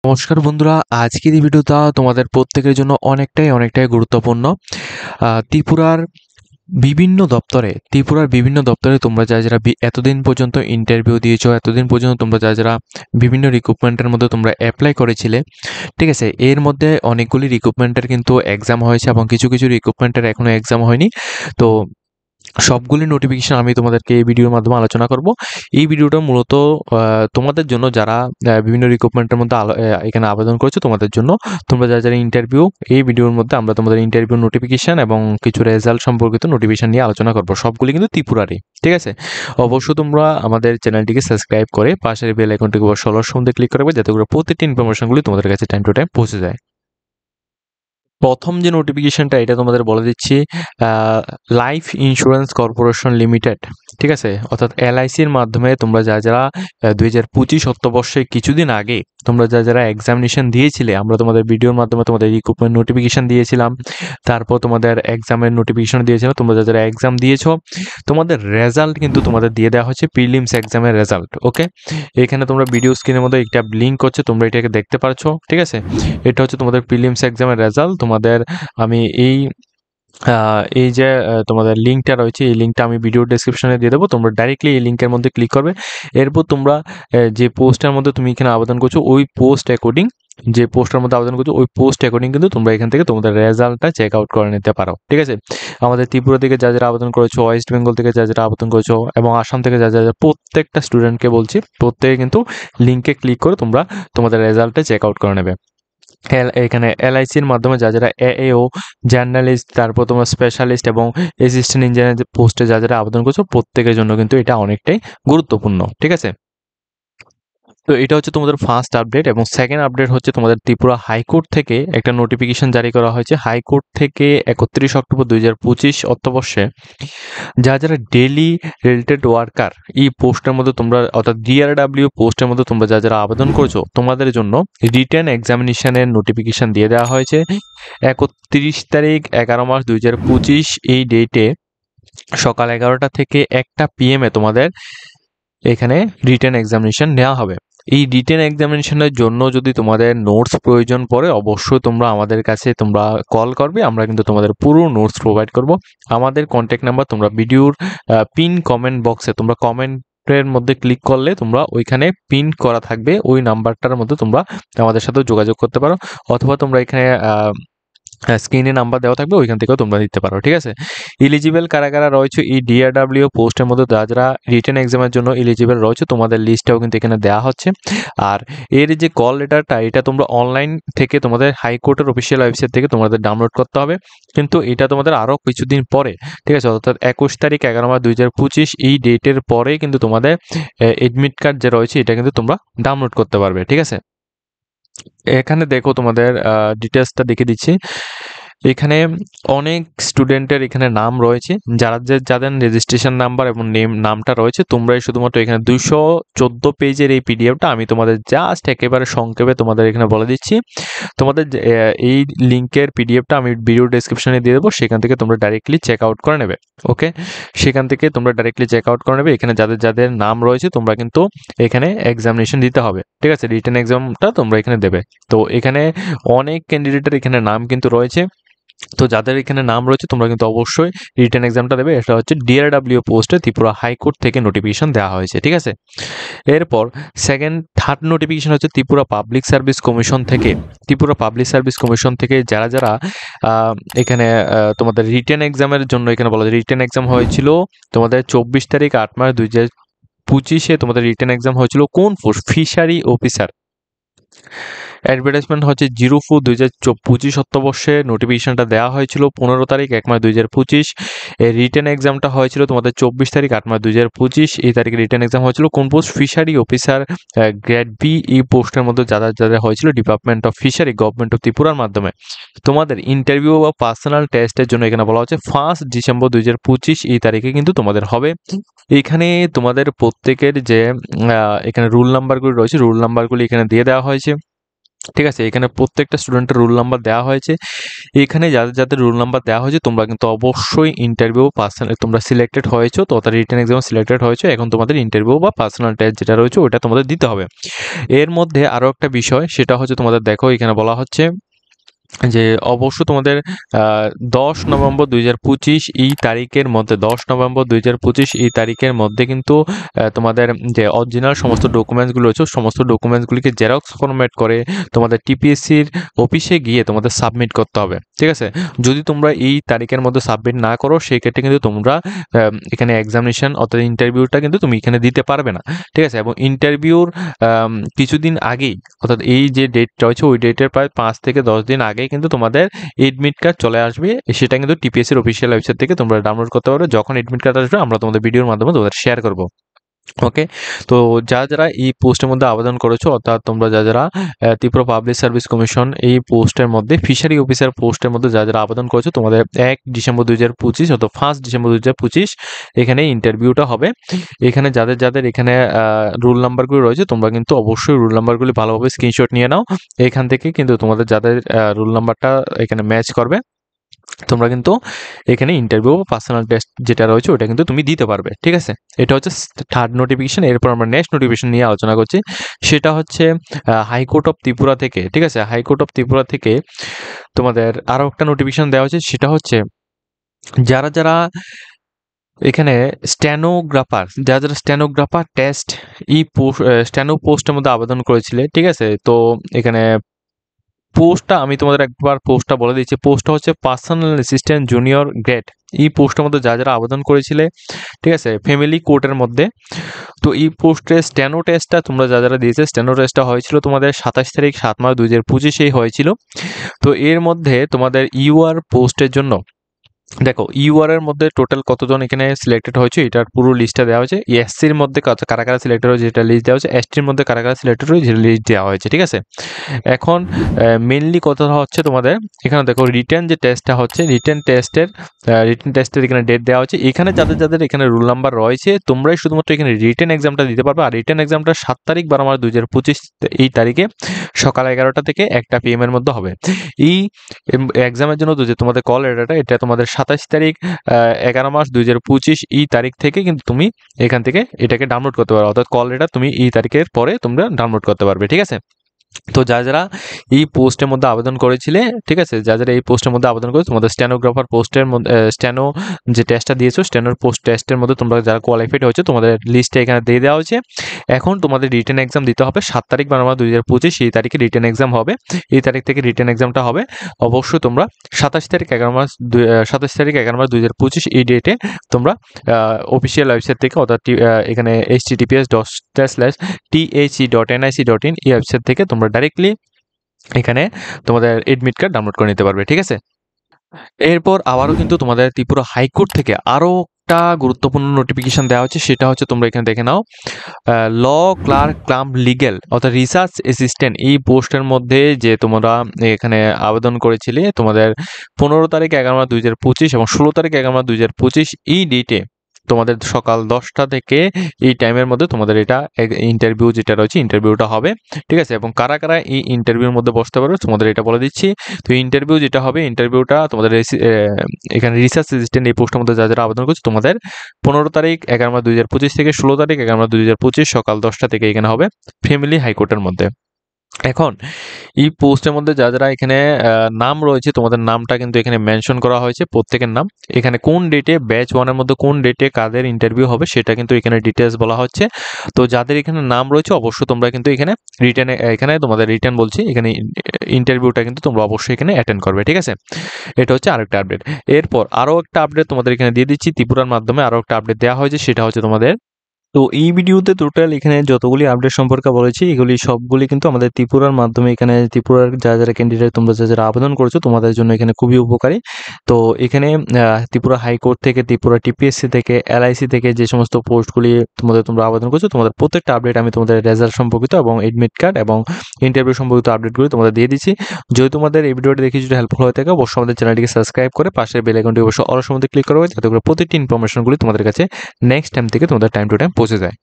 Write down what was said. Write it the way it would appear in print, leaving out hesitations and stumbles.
নমস্কার বন্ধুরা, আজকের এই ভিডিওটা তোমাদের প্রত্যেকের জন্য অনেকটাই গুরুত্বপূর্ণ। ত্রিপুরার বিভিন্ন দপ্তরে তোমরা যারা এতদিন পর্যন্ত ইন্টারভিউ দিয়েছো, এতদিন পর্যন্ত তোমরা যারা বিভিন্ন রিক্রুটমেন্টের মধ্যে তোমরা অ্যাপ্লাই করেছিলে, ঠিক আছে? এর মধ্যে অনেকগুলি রিক্রুটমেন্টের কিন্তু এক্সাম হয়েছে এবং কিছু রিক্রুটমেন্টের এখনো এক্সাম হয়নি। তো সবগুলি নোটিফিকেশন আমি তোমাদেরকে এই ভিডিওর মাধ্যমে আলোচনা করব। এই ভিডিওটা মূলত তোমাদের জন্য যারা বিভিন্ন রিক্রুটমেন্টের মধ্যে এখানে আবেদন করেছো তোমাদের জন্য। তোমরা যারা ইন্টারভিউ, এই ভিডিওর মধ্যে আমরা তোমাদের ইন্টারভিউ নোটিফিকেশন এবং কিছু রেজাল্ট সম্পর্কিত নোটিফিকেশন নিয়ে আলোচনা করব। সবগুলি কিন্তু ত্রিপুরারই, ঠিক আছে? অবশ্যই তোমরা আমাদের চ্যানেলটিকে সাবস্ক্রাইব করে পাশের বেল আইকনটিকে অবশ্যই মধ্যে ক্লিক করবে, যাতে করে প্রতিটি ইনফরমেশনগুলি তোমাদের কাছে টাইম টু টাইম পৌঁছে যায়। প্রথম যে নোটিফিকেশনটা এটা তোমাদের বলে দিচ্ছি, লাইফ ইন্স্যুরেন্স কর্পোরেশন লিমিটেড, ঠিক আছে? অর্থাৎ এলআইসির মাধ্যমে তোমরা যারা 2025 অর্থবর্ষে কিছুদিন আগে তোমরা যারা এক্সামিনেশন দিয়েছিলে, আমরা তোমাদের ভিডিওর মাধ্যমে তোমাদের রিক্রুটমেন্ট নোটিফিকেশন দিয়েছিলাম, তারপর তোমাদের এক্সামের নোটিফিকেশন দিয়েছিলাম। তোমরা যারা এক্সাম দিয়েছো তোমাদের রেজাল্ট কিন্তু তোমাদের দিয়ে দেওয়া হচ্ছে, প্রিলিমস এক্সামের রেজাল্ট। ওকে, এখানে তোমরা ভিডিও স্ক্রিনের মধ্যে একটা লিঙ্ক হচ্ছে, তোমরা এটাকে দেখতে পারছো, ঠিক আছে? এটা হচ্ছে তোমাদের প্রিলিমস এক্সামের রেজাল্ট। তোমাদের আমি এই যে তোমাদের লিঙ্কটা রয়েছে, এই লিঙ্কটা আমি ভিডিও ডেসক্রিপশনে দিয়ে দেবো। তোমরা ডাইরেক্টলি এই লিঙ্কের মধ্যে ক্লিক করবে। এরপর তোমরা যে পোস্টের মধ্যে তুমি এখানে আবেদন করছো, ওই পোস্ট অ্যাকর্ডিং, যে পোস্টের মধ্যে আবেদন করছো ওই পোস্ট অ্যাকর্ডিং কিন্তু তোমরা এখান থেকে তোমাদের রেজাল্টটা চেক আউট করে নিতে পারো, ঠিক আছে? আমাদের ত্রিপুরা থেকে যারা আবেদন করেছো, ওয়েস্ট বেঙ্গল থেকে যারা আবেদন করেছো এবং আসাম থেকে যারা প্রত্যেকটা স্টুডেন্টকে বলছি, প্রত্যেকে কিন্তু লিঙ্কে ক্লিক করে তোমরা তোমাদের রেজাল্টটা চেক আউট করে নেবে। এখানে এলআইসির মাধ্যমে যারা এএও, জার্নালিস্ট, তারপর তোমার স্পেশালিস্ট এবং অ্যাসিস্ট্যান্ট ইঞ্জিনিয়ার পোস্টে যারা আবেদন করছো প্রত্যেকের জন্য কিন্তু এটা অনেকটাই গুরুত্বপূর্ণ, ঠিক আছে? তো এটা হচ্ছে তোমাদের ফার্স্ট আপডেট। এবং সেকেন্ড আপডেট হচ্ছে তোমাদের ত্রিপুরা হাইকোর্ট থেকে একটা নোটিফিকেশন জারি করা হয়েছে। হাইকোর্ট থেকে 31 অক্টোবর 2025 অর্থবর্ষে যারা ডেইলি রিলেটেড ওয়ার্কার এই পোস্টের মধ্যে তোমরা, অর্থাৎ ডিআরডব্লিউ পোস্টের মধ্যে তোমরা যারা আবেদন করছো তোমাদের জন্য রিটেন এক্সামিনেশনের নোটিফিকেশন দিয়ে দেওয়া হয়েছে 31 তারিখ 11 মাস 2025। এই ডেটে সকাল 11টা থেকে 1টা PM তোমাদের এখানে রিটেন এক্সামিনেশন নেওয়া হবে। এই রিটেন এক্সামিনেশনের জন্য যদি তোমাদের নোটস প্রয়োজন পড়ে, অবশ্যই তোমরা আমাদের কাছে তোমরা কল করবে, আমরা কিন্তু তোমাদের পুরো নোটস প্রোভাইড করব। আমাদের কন্ট্যাক্ট নাম্বার তোমরা ভিডিওর পিন কমেন্ট বক্সে তোমরা কমেন্টের মধ্যে ক্লিক করলে তোমরা ওইখানে পিন করা থাকবে, ওই নাম্বারটার মধ্যে তোমরা আমাদের সাথে যোগাযোগ করতে পারো, অথবা তোমরা এখানে স্ক্রিনে নাম্বার দেওয়া থাকবে, ওইখান থেকেও তোমরা দিতে পারো, ঠিক আছে? এলিজিবল কারা রয়েছে এই ডিআরডব্লিউ পোস্টের মধ্যে, যারা রিটেন এক্সামের জন্য এলিজিবল রয়েছে তোমাদের লিস্টটাও কিন্তু এখানে দেওয়া হচ্ছে। আর এর যে কল লেটারটা, এটা তোমরা অনলাইন থেকে তোমাদের হাইকোর্টের অফিসিয়াল ওয়েবসাইট থেকে তোমাদের ডাউনলোড করতে হবে, কিন্তু এটা তোমাদের আরও কিছুদিন পরে, ঠিক আছে? অর্থাৎ 21 তারিখ 11 মাস 2025 এই ডেটের পরে কিন্তু তোমাদের এডমিট কার্ড যে রয়েছে এটা কিন্তু তোমরা ডাউনলোড করতে পারবে, ঠিক আছে? এখানে দেখো তোমাদের ডিটেলসটা দেখে দিচ্ছি। এখানে অনেক স্টুডেন্টের এখানে নাম রয়েছে, যাদের রেজিস্ট্রেশন নাম্বার এবং নামটা রয়েছে। তোমরাই শুধুমাত্র এখানে 214 পেজের এই পিডিএফটা আমি তোমাদের জাস্ট একেবারে সংক্ষেপে তোমাদের এখানে বলে দিচ্ছি। তোমাদের এই লিঙ্কের পিডিএফটা আমি ভিডিও ডেসক্রিপশনে দিয়ে দেবো, সেখান থেকে তোমরা ডাইরেক্টলি চেক আউট করে নেবে। ওকে, সেখান থেকে তোমরা ডাইরেক্টলি চেক আউট করে নেবে। এখানে যাদের নাম রয়েছে তোমরা কিন্তু এখানে এক্সামিনেশন দিতে হবে, ঠিক আছে? রিটেন এক্সামটা তোমরা এখানে দেবে। তো এখানে অনেক ক্যান্ডিডেটের এখানে নাম কিন্তু রয়েছে। তো যাদের এখানে নাম রয়েছে তোমরা কিন্তু অবশ্যই রিটেন এক্সামটা দেবে। এটা হচ্ছে ডিআরডব্লিউ পোস্টে ত্রিপুরা হাইকোর্ট থেকে নোটিফিকেশন দেওয়া হয়েছে, ঠিক আছে? এরপর থার্ড নোটিফিকেশন হচ্ছে ত্রিপুরা পাবলিক সার্ভিস কমিশন থেকে। ত্রিপুরা পাবলিক সার্ভিস কমিশন থেকে যারা এখানে তোমাদের রিটেন এক্সামের জন্য এখানে বলা যায়, রিটেন এক্সাম হয়েছিল তোমাদের 24 তারিখ 8 মাস 2025 তোমাদের রিটেন এক্সাম হয়েছিল কোন পোস্ট? Fishery officer. অ্যাডভার্টাইজমেন্ট হচ্ছে 04 2025 অর্থবর্ষে নোটিফিকেশনটা দেওয়া হয়েছিল 15 তারিখ 1 মাস 2025। এই রিটেন এক্সামটা হয়েছিল তোমাদের 24 তারিখ 8 মাস 2025। এই তারিখে রিটেন এক্সাম হয়েছিল কোন পোস্ট? Fishery officer grade B. এই পোস্টের মধ্যে যাদের হয়েছিল department of fishery, government of ত্রিপুরার মাধ্যমে। তোমাদের ইন্টারভিউ বা পার্সোনাল টেস্টের জন্য এখানে বলা হচ্ছে 1 ডিসেম্বর 2025 এই তারিখে কিন্তু তোমাদের হবে। এখানে তোমাদের প্রত্যেকের যে এখানে রুল নাম্বারগুলি রয়েছে, রুল নাম্বারগুলি এখানে দিয়ে দেওয়া হয়েছে। ঠিক আছে, এখানে প্রত্যেকটা স্টুডেন্টের রোল নাম্বার দেওয়া হয়েছে। এখানে যাদের যাদের রোল নাম্বার দেওয়া হয়েছে তোমরা কিন্তু অবশ্যই ইন্টারভিউ পার্সোনাল তোমরা সিলেক্টেড হয়েছো, তো তাদের রিটেন এক্সামে সিলেক্টেড হয়েছো, এখন তোমাদের ইন্টারভিউ বা পার্সোনাল টেস্ট যেটা রয়েছে ওটা তোমাদের দিতে হবে। এর মধ্যে আরও একটা বিষয়, সেটা হচ্ছে তোমাদের দেখো এখানে বলা হচ্ছে যে অবশ্য তোমাদের 10 নভেম্বর 2025 এই তারিখের মধ্যে 10 নভেম্বর 2025 এই তারিখের মধ্যে কিন্তু তোমাদের যে অরিজিনাল সমস্ত ডকুমেন্টসগুলো রয়েছে সমস্ত ডকুমেন্টসগুলিকে জেরক্স ফরম্যাট করে তোমাদের টিপিএসসির অফিসে গিয়ে তোমাদের সাবমিট করতে হবে। ঠিক আছে, যদি তোমরা এই তারিখের মধ্যে সাবমিট না করো সেই ক্ষেত্রে কিন্তু তোমরা এখানে এক্সামিনেশন অর্থাৎ ইন্টারভিউটা কিন্তু তুমি এখানে দিতে পারবে না। ঠিক আছে, এবং ইন্টারভিউর কিছুদিন আগেই অর্থাৎ এই যে ডেট রয়েছে ওই ডেটের প্রায় 5 থেকে 10 দিন আগে কিন্তু তোমাদের এডমিট কার্ড চলে আসবে। সেটা কিন্তু টিপিএসসির অফিসিয়াল ওয়েবসাইট থেকে তোমরা ডাউনলোড করতে পারবে। যখন এডমিট কার্ড আসবে আমরা তোমাদের ভিডিওর মাধ্যমে তোমাদের শেয়ার করব। ওকে, তো যারা এই পোস্টের মধ্যে আবেদন করেছো অর্থাৎ তোমরা যারা ত্রিপুরা পাবলিক সার্ভিস কমিশন এই পোস্টের মধ্যে ফিশারি অফিসার পোস্টের মধ্যে যারা আবেদন করেছো তোমাদের 1 ডিসেম্বর 2025 অর্থাৎ 1 ডিসেম্বর 2025 এখানে ইন্টারভিউটা হবে। এখানে যাদের যাদের এখানে রোল নাম্বারগুলো রয়েছে তোমরা কিন্তু অবশ্যই রোল নাম্বারগুলি ভালোভাবে স্ক্রিনশট নিয়ে নাও। এখান থেকে কিন্তু তোমাদের যাদের রোল নাম্বারটা এখানে ম্যাচ করবে তোমরা কিন্তু এখানে ইন্টারভিউ বা পার্সোনাল টেস্ট যেটা রয়েছে ওটা কিন্তু তুমি দিতে পারবে। ঠিক আছে, এটা হচ্ছে থার্ড নোটিফিকেশন। এরপর আমরা নেক্সট নোটিফিকেশন নিয়ে আলোচনা করছি, সেটা হচ্ছে হাইকোর্ট অফ ত্রিপুরা থেকে। ঠিক আছে, হাইকোর্ট অফ ত্রিপুরা থেকে তোমাদের আরও একটা নোটিফিকেশন দেওয়া হচ্ছে, সেটা হচ্ছে যারা যারা এখানে যারা যারা স্টেনোগ্রাফার টেস্ট এই স্টেনো পোস্টের মধ্যে আবেদন করেছিলে। ঠিক আছে, তো এখানে পোস্টটা আমি তোমাদের একবার পোস্টটা বলে দিচ্ছি। পোস্টটা হচ্ছে পার্সোনাল অ্যাসিস্ট্যান্ট জুনিয়র গ্রেড। এই পোস্টের মধ্যে যারা যারা আবেদন করেছিলে, ঠিক আছে, ফ্যামিলি কোর্টের মধ্যে। তো এই পোস্টে স্টেনো টেস্টটা তোমরা যারা দিয়েছে স্টেনো টেস্টটা হয়েছিল তোমাদের 27 তারিখ 7 মার্চ 2025 হয়েছিল। তো এর মধ্যে তোমাদের ইউআর পোস্টের জন্য দেখো ইউআর এর মধ্যে টোটাল কতজন এখানে সিলেক্টেড হয়েছে এটার পুরো লিস্টটা দেওয়া হয়েছে। এসসির মধ্যে কারা কারা সিলেক্টেড হয়েছে যেটা লিস্ট দেওয়া হয়েছে, এসটির মধ্যে কারা কারা সিলেক্টেড হয়েছে যেটা লিস্ট দেওয়া হয়েছে। ঠিক আছে, এখন মেনলি কথা হচ্ছে তোমাদের এখানে দেখো রিটেন যে টেস্টটা হচ্ছে রিটেন টেস্টের এখানে ডেট দেওয়া হচ্ছে। এখানে যাদের যাদের এখানে রোল নাম্বার রয়েছে তোমরাই শুধুমাত্র এখানে রিটেন এক্সামটা দিতে পারবে। আর রিটেন এক্সামটা 7 তারিখ 12 মার্চ 2025 এই তারিখে সকাল 11টা থেকে 1টা PM এর মধ্যে হবে। এই এক্সামের জন্য যে তোমাদের কল লেটারটা এটা তোমাদের 27 তারিখ 11 মার্চ 2025 এই তারিখ থেকে কিন্তু তুমি এখান থেকে এটাকে ডাউনলোড করতে পারো। অর্থাৎ কল লেটার তুমি এই তারিখের পরে তোমরা ডাউনলোড করতে পারবে। ঠিক আছে, তো যারা এই পোস্টের মধ্যে আবেদন করেছিলে, ঠিক আছে, যারা এই পোস্টের মধ্যে আবেদন করেছো তোমাদের স্টেনোগ্রাফার পোস্টের মধ্যে স্টেনো যে টেস্টটা দিয়েছো স্টেনোর পোস্ট টেস্টের মধ্যে তোমরা যারা কোয়ালিফাইড হয়েছে তোমাদের লিস্টটা এখানে দিয়ে দেওয়া হয়েছে। এখন তোমাদের রিটেন এক্সাম দিতে হবে 7 তারিখ 12 মার্চ 2025 এই তারিখে রিটেন এক্সাম হবে। এই তারিখ থেকে রিটেন এক্সামটা হবে। অবশ্যই তোমরা 27 তারিখ 11 মার্চ 2025 এই ডেটে তোমরা অফিসিয়াল ওয়েবসাইট থেকে অর্থাৎ এখানে https://thec.nic.in এই ওয়েবসাইট থেকে তোমরা ডাইরেক্টলি এখানে তোমাদের এডমিট কার্ড ডাউনলোড করে নিতে পারবে। ঠিক আছে, এরপর আবারও কিন্তু তোমাদের ত্রিপুরা হাইকোর্ট থেকে আরও একটা গুরুত্বপূর্ণ নোটিফিকেশন দেওয়া হচ্ছে, সেটা হচ্ছে তোমরা এখানে দেখে নাও ল ক্লার্ক কাম লিগ্যাল অর্থাৎ রিসার্চ অ্যাসিস্ট্যান্ট এই পোস্টের মধ্যে যে তোমরা এখানে আবেদন করেছিলে তোমাদের 15 তারিখ 11 মার্চ 2025 এবং 16 তারিখ 11 মার্চ 2025 এই ডেটে তোমাদের সকাল 10টা থেকে এই টাইমের মধ্যে তোমাদের এটা ইন্টারভিউ যেটা রয়েছে ইন্টারভিউটা হবে। ঠিক আছে, এবং কারা কারা এই ইন্টারভিউর মধ্যে বসতে পারবে তোমাদের এটা বলে দিচ্ছি। তো ইন্টারভিউ যেটা হবে ইন্টারভিউটা তোমাদের এখানে রিসার্চ অ্যাসিস্ট্যান্ট এই পোস্টের মধ্যে যারা যারা আবেদন করছে তোমাদের 15 তারিখ 11 মার্চ 2025 থেকে 16 তারিখ 11 মার্চ 2025 সকাল 10টা থেকে এখানে হবে ফ্যামিলি হাইকোর্টের মধ্যে। এখন এই পোস্টের মধ্যে যারা এখানে নাম রয়েছে তোমাদের নামটা কিন্তু এখানে মেনশন করা হয়েছে প্রত্যেকের নাম। এখানে কোন ডেটে ব্যাচ 1 এর মধ্যে কোন ডেটে কাদের ইন্টারভিউ হবে সেটা কিন্তু এখানে ডিটেলস বলা হচ্ছে। তো যাদের এখানে নাম রয়েছে অবশ্যই তোমরা কিন্তু এখানে তোমাদের রিটেন বলছি এখানে ইন্টারভিউটা কিন্তু তোমরা অবশ্যই এখানে অ্যাটেন্ড করবে। ঠিক আছে, এটা হচ্ছে আরেকটা আপডেট। এরপর আরও একটা আপডেট তোমাদের এখানে দিয়ে দিচ্ছি, ত্রিপুরার মাধ্যমে আরও একটা আপডেট দেওয়া হয়েছে, সেটা হচ্ছে তোমাদের তো এই ভিডিওতে টোটাল এখানে যতগুলি আপডেট সম্পর্কে বলেছি এগুলি সবগুলি কিন্তু আমাদের ত্রিপুরার মাধ্যমে এখানে ত্রিপুরার যারা ক্যান্ডিডেট তোমরা যারা আবেদন করেছো তোমাদের জন্য এখানে খুবই উপকারী। তো এখানে ত্রিপুরা হাইকোর্ট থেকে ত্রিপুরা টিপিএসসি থেকে এলআইসি থেকে যে সমস্ত পোস্টগুলি তোমরা আবেদন করছো তোমাদের প্রত্যেকটা আপডেট আমি তোমাদের রেজাল্ট সম্পর্কিত এবং এডমিট কার্ড এবং ইন্টারভিউ সম্পর্কিত আপডেটগুলি তোমাদের দিয়ে দিচ্ছি। যদি তোমাদের এই ভিডিওটি দেখে যদি হেল্পফুল হয়ে থাকে অবশ্যই আমাদের চ্যানেলটিকে সাবস্ক্রাইব করে পাশের বেল আইকনটি অবশ্যই অল সময় ক্লিক করবে যাতে করে প্রতিটি ইনফরমেশনগুলি তোমাদের কাছে নেক্সট টাইম থেকে তোমাদের টাইম টু টাইম পৌঁছে যায়।